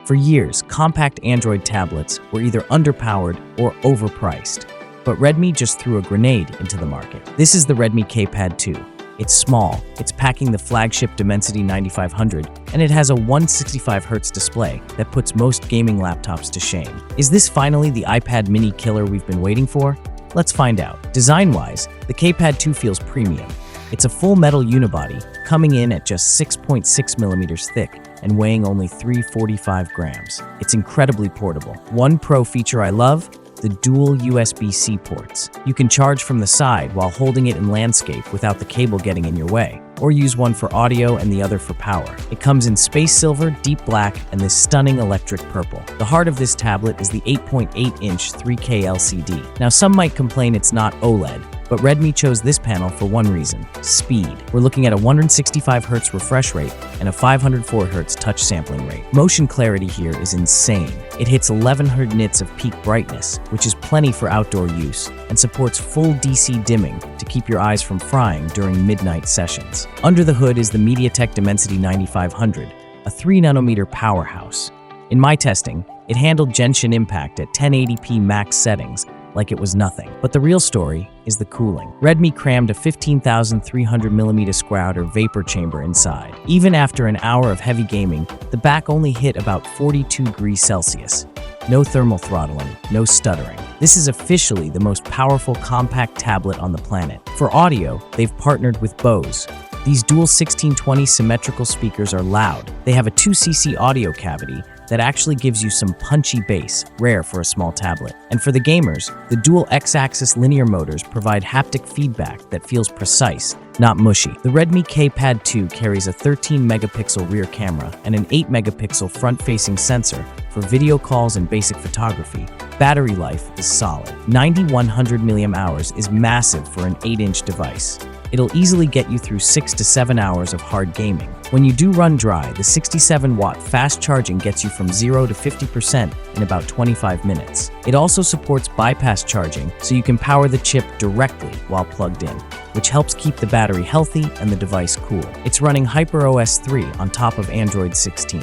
For years, compact Android tablets were either underpowered or overpriced, but Redmi just threw a grenade into the market. This is the Redmi K Pad 2. It's small, it's packing the flagship Dimensity 9500, and it has a 165Hz display that puts most gaming laptops to shame. Is this finally the iPad mini killer we've been waiting for? Let's find out. Design-wise, the K Pad 2 feels premium. It's a full metal unibody, coming in at just 6.6mm thick and weighing only 345 grams. It's incredibly portable. One pro feature I love: the dual USB-C ports. You can charge from the side while holding it in landscape without the cable getting in your way, or use one for audio and the other for power. It comes in space silver, deep black, and this stunning electric purple. The heart of this tablet is the 8.8-inch 3K LCD. Now, some might complain it's not OLED, but Redmi chose this panel for one reason: speed. We're looking at a 165Hz refresh rate and a 504Hz touch sampling rate. Motion clarity here is insane. It hits 1100 nits of peak brightness, which is plenty for outdoor use, and supports full DC dimming to keep your eyes from frying during midnight sessions. Under the hood is the MediaTek Dimensity 9500, a 3nm powerhouse. In my testing, it handled Genshin Impact at 1080p max settings like it was nothing. But the real story is the cooling. Redmi crammed a 15,300mm square-outer vapor chamber inside. Even after an hour of heavy gaming, the back only hit about 42 degrees Celsius. No thermal throttling, no stuttering. This is officially the most powerful compact tablet on the planet. For audio, they've partnered with Bose. These dual 1620 symmetrical speakers are loud. They have a 2cc audio cavity that actually gives you some punchy bass, rare for a small tablet. And for the gamers, the dual X-axis linear motors provide haptic feedback that feels precise, not mushy. The Redmi K Pad 2 carries a 13-megapixel rear camera and an 8-megapixel front-facing sensor for video calls and basic photography. Battery life is solid. 9100 mAh is massive for an 8-inch device. It'll easily get you through 6 to 7 hours of hard gaming. When you do run dry, the 67-watt fast charging gets you from 0 to 50% in about 25 minutes. It also supports bypass charging, so you can power the chip directly while plugged in, which helps keep the battery healthy and the device cool. It's running HyperOS 3 on top of Android 16.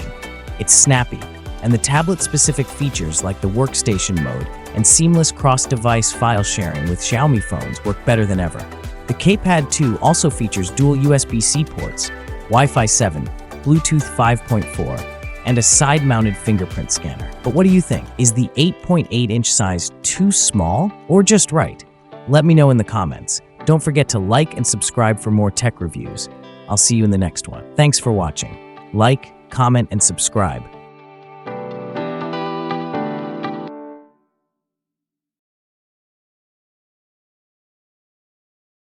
It's snappy, and the tablet-specific features like the workstation mode and seamless cross-device file sharing with Xiaomi phones work better than ever. The K Pad 2 also features dual USB-C ports, Wi-Fi 7, Bluetooth 5.4, and a side-mounted fingerprint scanner. But what do you think? Is the 8.8-inch size too small or just right? Let me know in the comments. Don't forget to like and subscribe for more tech reviews. I'll see you in the next one. Thanks for watching. Like, comment, and subscribe.